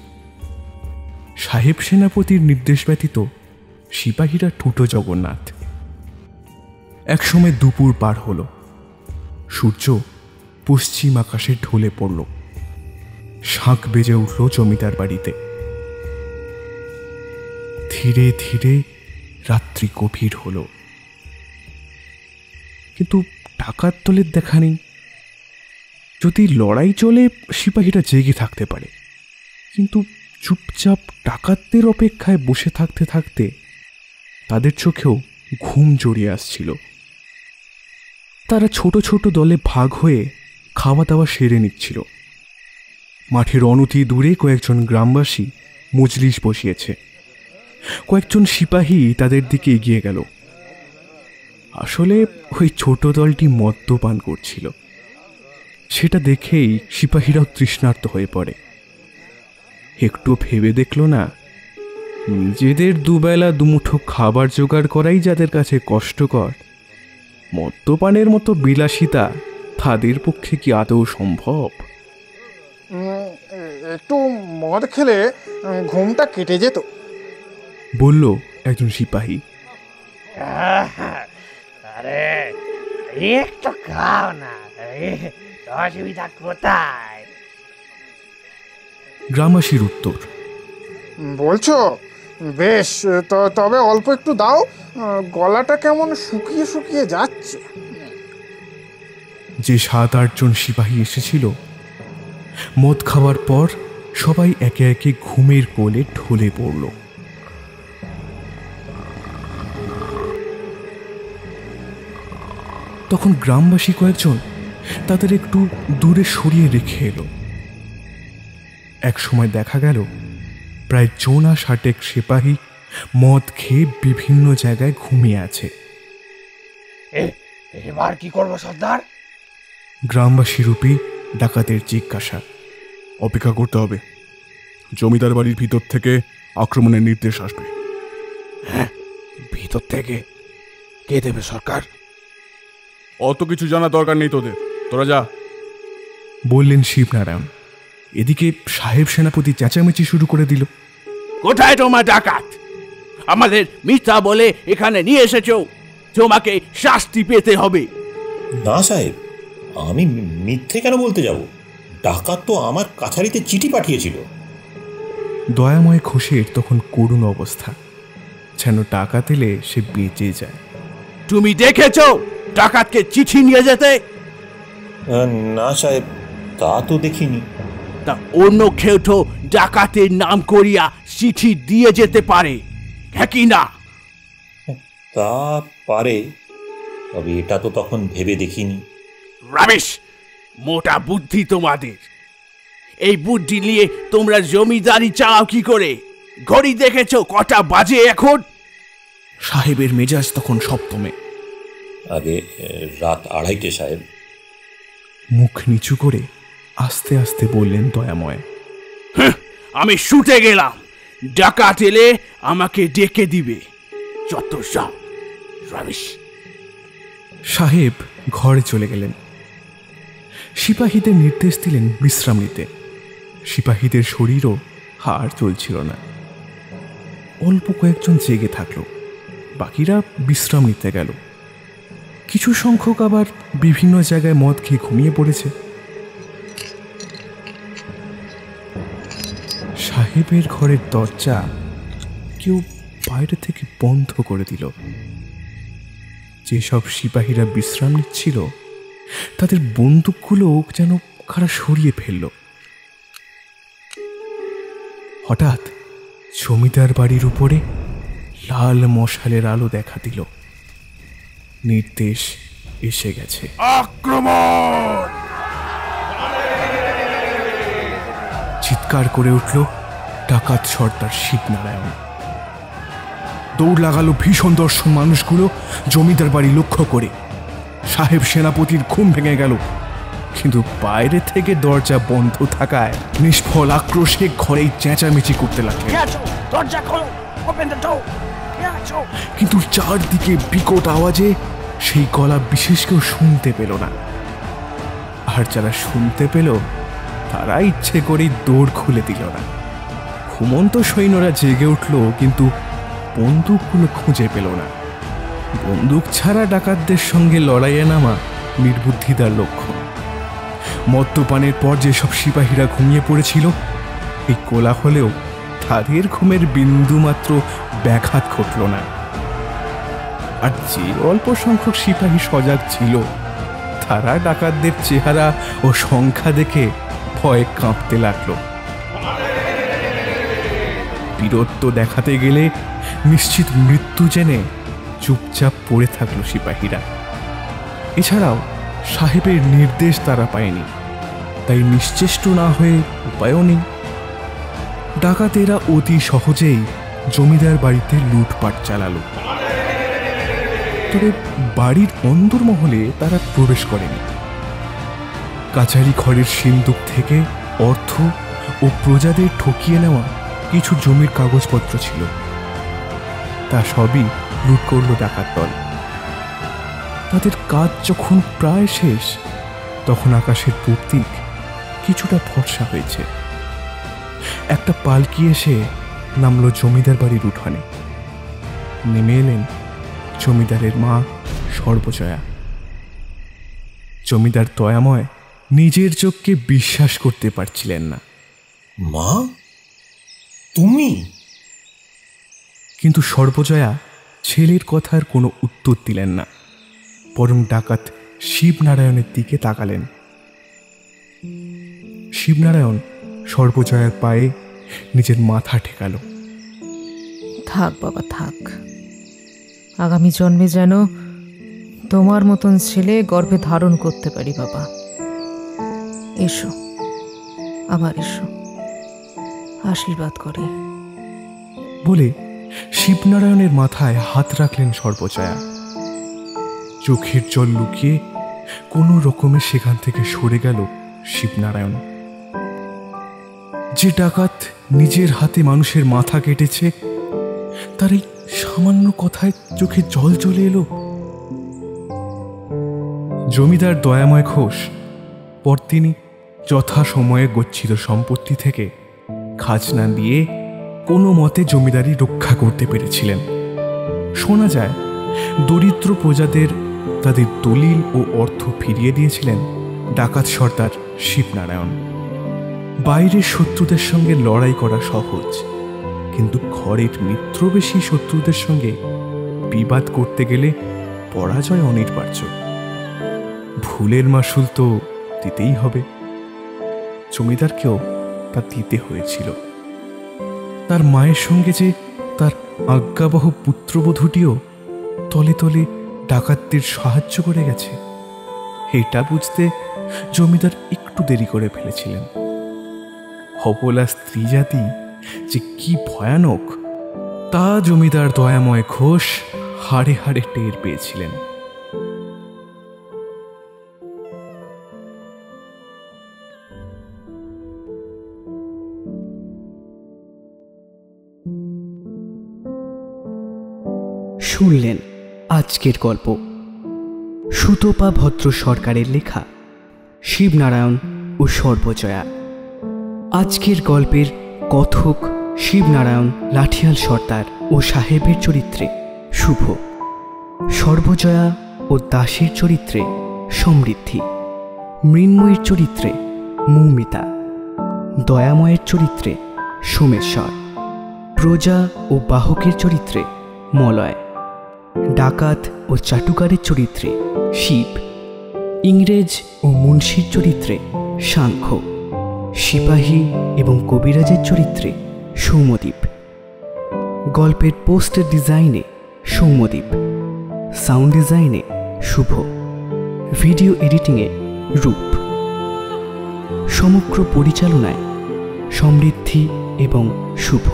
সাহেব সেনাপতির নির্দেশ ব্যতীত সিপাহীরা ঠুটো জগন্নাথ। একসময় দুপুর পার হলো, সূর্য পশ্চিম আকাশে ঢলে পড়ল, শাঁখ বেজে উঠল জমিদার বাড়িতে। ধীরে ধীরে রাত্রি গভীর হলো, কিন্তু ডাকাত দলের দেখা নেই। যদি লড়াই চলে সিপাহীরা জেগে থাকতে পারে, কিন্তু চুপচাপ ডাকাতদের অপেক্ষায় বসে থাকতে থাকতে তাদের চোখেও ঘুম জড়িয়ে আসছিল। তারা ছোট ছোট দলে ভাগ হয়ে খাওয়া দাওয়া সেরে নিচ্ছিল। মাঠের অনতি দূরে কয়েকজন গ্রামবাসী মজলিস বসিয়েছে। কয়েকজন সিপাহী তাদের দিকে এগিয়ে গেল। আসলে ওই ছোট দলটি মদ্যপান করছিল। সেটা দেখেই সিপাহীরাও তৃষ্ণার্ত হয়ে পড়ে। একটু ভেবে দেখল না, নিজেদের দুবেলা দুমুঠো খাবার জোগাড় করাই যাদের কাছে কষ্টকর, মদ্যপানের মতো বিলাসিতা তাদের পক্ষে কি আদৌ সম্ভব? একটু মদ খেলে ঘুমটা কেটে যেত, বলল একজন সিপাহী। আরে একটু খাও না, অসুবিধা কোথায়? গ্রামবাসীর উত্তর। বলছো বেশ, তবে অল্প একটু দাও, গলাটা কেমন শুকিয়ে শুকিয়ে যাচ্ছে। যে 7-8 জন সিপাহী এসেছিল, মদ খাওয়ার পর সবাই একে একে ঘুমের কোলে ঢলে পড়ল। তখন গ্রামবাসী কয়েকজন তাদের একটু দূরে সরিয়ে রেখে এলো। এক সময় দেখা গেল প্রায় 60 সিপাহী মদ খেয়ে বিভিন্ন জায়গায় ঘুমিয়ে আছে। এবার কি করবো সর্দার? গ্রামবাসী রূপী ডাকাতের জিজ্ঞাসা। অপেক্ষা করতে হবে, জমিদার বাড়ির ভিতর থেকে আক্রমণের নির্দেশ আসবে। হ্যাঁ, ভিতর থেকে কে দেবে সরকার? অত কিছু জানা দরকার নেই তোদের, তোরা যা, বললেন শিবনারায়ণ। এদিকে সাহেব সেনাপতি চেঁচামেচি শুরু করে দিল। কোথায় তোমার ডাকাত? আমাদের মিথ্যা বলে এখানে নিয়ে এসেছো, তোমাকে শাস্তি পেতে হবে। না সাহেব, আমি মিথ্যে কেন বলতে যাব? ডাকাত তো আমার কাছারিতে চিঠি পাঠিয়েছিল। দয়াময় ঘোষের তখন করুণ অবস্থা, যেন ডাকাত এলে সে বেঁচে যায়। তুমি দেখেছো ডাকাতকে চিঠি নিয়ে যেতে? না সাহেব, তা তো দেখিনি। তা অন্য কেউ তো ডাকাতের নাম করিয়া চিঠি দিয়ে যেতে পারে, হ্যাঁ কি না? তা পারে, তবে এটা তো তখন ভেবে দেখিনি। রামেশ, মোটা বুদ্ধি তোমাদের। এই বুদ্ধি নিয়ে তোমরা জমিদারি চাও কি করে? ঘড়ি দেখেছো কটা বাজে এখন? সাহেবের মেজাজ তখন সপ্তমে। আগে রাত 2:30 সাহেব। মুখ নিচু করে আস্তে আস্তে বললেন দয়াময়। আমি শুতে গেলাম, ডাকাত এলে আমাকে ডেকে দিবে। যত সব রামেশ। সাহেব ঘরে চলে গেলেন। সিপাহীদের নির্দেশ দিলেন বিশ্রাম নিতে। সিপাহীদের শরীরও হাড় চলছিল না। অল্প কয়েকজন জেগে থাকলো, বাকিরা বিশ্রাম নিতে গেল। কিছু সংখ্যক আবার বিভিন্ন জায়গায় মদ খেয়ে ঘুমিয়ে পড়েছে। সাহেবের ঘরের দরজা কেউ বাইরে থেকে বন্ধ করে দিল। যেসব সিপাহীরা বিশ্রাম নিচ্ছিল তাদের বন্দুকগুলো যেন কারা সরিয়ে ফেলল। হঠাৎ জমিদার বাড়ির উপরে লাল মশালের আলো দেখা দিল। নির্দেশ এসে গেছে, আক্রমণ! চিৎকার করে উঠল ডাকাত সর্দার শিবনারায়ণ। দৌড় লাগালো ভীষণ দর্শন মানুষগুলো জমিদার বাড়ি লক্ষ্য করে। সাহেব সেনাপতির ঘুম ভেঙে গেল, কিন্তু বাইরে থেকে দরজা বন্ধ থাকায় নিষ্ফল আক্রোশে ঘরেই চেঁচামেচি করতে লাগলেন। কিন্তু চারদিকে বিকট আওয়াজে সেই গলা বিশেষ কেউ শুনতে পেল না। আর যারা শুনতে পেল তারা ইচ্ছে করেই দৌড় খুলে দিল না। ঘুমন্ত সৈন্যরা জেগে উঠল, কিন্তু বন্দুকগুলো খুঁজে পেল না। বন্দুক ছাড়া ডাকাতদের সঙ্গে লড়াইয়ে নামা নির্বুদ্ধিতার লক্ষণ। মদ্যপানের পর যেসব সিপাহীরা ঘুমিয়ে পড়েছিল, এই কোলাহলেও তাদের ঘুমের বিন্দুমাত্র ব্যাঘাত ঘটল না। আর যে অল্প সংখ্যক সিপাহী সজাগ ছিল, তারা ডাকাতদের চেহারা ও সংখ্যা দেখে ভয়ে কাঁপতে লাগলো। বীরত্ব দেখাতে গেলে নিশ্চিত মৃত্যু জেনে চুপচাপ পড়ে থাকলো সিপাহীরা। এছাড়াও সাহেবের নির্দেশ তারা পায়নি, তাই নিশ্চেষ্ট না হয়ে উপায়ও নেই। ডাকাতেরা অতি সহজেই জমিদার বাড়িতে লুটপাট চালালো। তবে বাড়ির অন্দরমহলে তারা প্রবেশ করেনি। কাছারি ঘরের সিন্দুক থেকে অর্থ ও প্রজাদের ঠকিয়ে নেওয়া কিছু জমির কাগজপত্র ছিল, তা সবই লুট করল ডাকাত দল। তাদের কাজ যখন প্রায় শেষ, তখন আকাশের পূব দিক কিছুটা ফর্সা হয়েছে। একটা পালকি এসে নামলো জমিদার বাড়ির উঠানে। নেমে এলেন জমিদারের মা সর্বজয়া। জমিদার দয়াময় নিজের চোখকে বিশ্বাস করতে পারছিলেন না। মা, তুমি? কিন্তু সর্বজয়া ছেলের কথার কোনো উত্তর দিলেন না, বরং ডাকাত শিবনারায়ণের দিকে তাকালেন। শিবনারায়ণ সর্বজয়ার পায়ে নিজের মাথা ঠেকাল। থাক বাবা থাক, আগামী জন্মে যেন তোমার মতন ছেলে গর্ভে ধারণ করতে পারি বাবা। এসো, আবার এসো, আশীর্বাদ করে বলে শিবনারায়ণের মাথায় হাত রাখলেন সর্বজয়া। চোখের জল লুকিয়ে কোনো রকমে সেখান থেকে সরে গেল শিবনারায়ণ। যে ডাকাত নিজের হাতে মানুষের মাথা কেটেছে, তার এই সামান্য কথায় চোখে জল চলে এলো। জমিদার দয়াময় ঘোষ পরদিনই যথাসময়ে গচ্ছিত সম্পত্তি থেকে খাজনা দিয়ে কোনো মতে জমিদারি রক্ষা করতে পেরেছিলেন। শোনা যায় দরিদ্র প্রজাদের তাদের দলিল ও অর্থ ফিরিয়ে দিয়েছিলেন ডাকাত সর্দার শিবনারায়ণ। বাইরের শত্রুদের সঙ্গে লড়াই করা সহজ, কিন্তু ঘরের মিত্রবেশী শত্রুদের সঙ্গে বিবাদ করতে গেলে পরাজয় অনিবার্য। ভুলের মাসুল তো দিতেই হবে। জমিদারকেও তা দিতে হয়েছিল। তার মায়ের সঙ্গে যে তার আজ্ঞাবহ পুত্রবধূটিও তলে তলে ডাকাতদের সাহায্য করে গেছে, এটা বুঝতে জমিদার একটু দেরি করে ফেলেছিলেন। অবলা স্ত্রী জাতি যে কি ভয়ানক, তা জমিদার দয়াময় ঘোষ হাড়ে হাড়ে টের পেয়েছিলেন। শুনলেন আজকের গল্প, সুতপা ভদ্র সরকারের লেখা শিবনারায়ণ ও সর্বজয়া। আজকের গল্পের কথক শিবনারায়ণ লাঠিয়াল সর্দার ও সাহেবের চরিত্রে শুভ, সর্বজয়া ও দাসীর চরিত্রে সমৃদ্ধি, মৃন্ময়ের চরিত্রে মৌমিতা, দয়াময়ের চরিত্রে সোমেশ্বর, প্রজা ও বাহকের চরিত্রে মলয়, ডাকাত ও চাটুকারের চরিত্রে শিব, ইংরেজ ও মুন্সির চরিত্রে সাংখ্য, সিপাহী এবং কবিরাজের চরিত্রে সৌম্যদীপ। গল্পের পোস্টার ডিজাইনে সৌম্যদীপ, সাউন্ড ডিজাইনে শুভ, ভিডিও এডিটিংয়ে রূপ, সমগ্র পরিচালনায় সমৃদ্ধি এবং শুভ।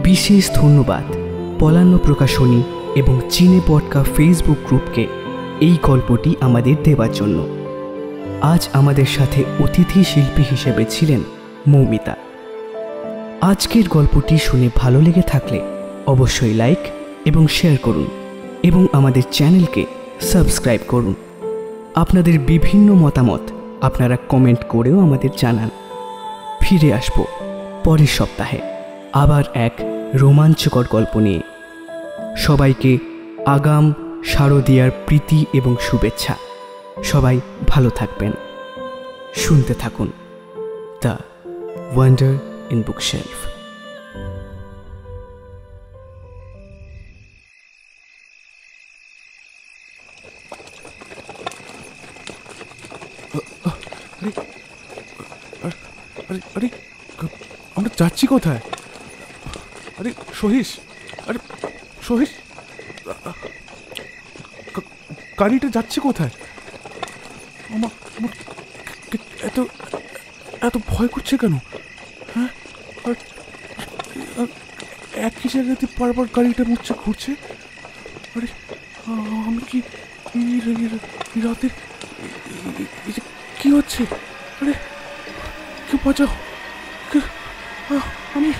বিশেষ ধন্যবাদ পলান্ন প্রকাশনী এবং চিনে পডকা ফেসবুক গ্রুপকে এই গল্পটি আমাদের দেওয়ার জন্য। আজ আমাদের সাথে অতিথি শিল্পী হিসেবে ছিলেন মৌমিতা। আজকের গল্পটি শুনে ভালো লেগে থাকলে অবশ্যই লাইক এবং শেয়ার করুন এবং আমাদের চ্যানেলকে সাবস্ক্রাইব করুন। আপনাদের বিভিন্ন মতামত আপনারা কমেন্ট করেও আমাদের জানান। ফিরে আসব পরের সপ্তাহে আবার এক রোমাঞ্চকর গল্প নিয়ে। সবাইকে আগাম শারদীয়ার প্রীতি এবং শুভেচ্ছা। সবাই ভালো থাকবেন। শুনতে থাকুন দ্য ওয়ান্ডার ইন বুকশেলফ। আরে আরে আমরা যাচ্ছি কোথায়? আরে সহিস, আরে সহিস, গাড়িটা যাচ্ছে কোথায়? আমার এত এত ভয় করছে কেন? হ্যাঁ, একই জায়গাতে বারবার গাড়িটা ঘুরছে। আরে আমি কি রাতে কি হচ্ছে? আরে কে বাঁচাও, আমি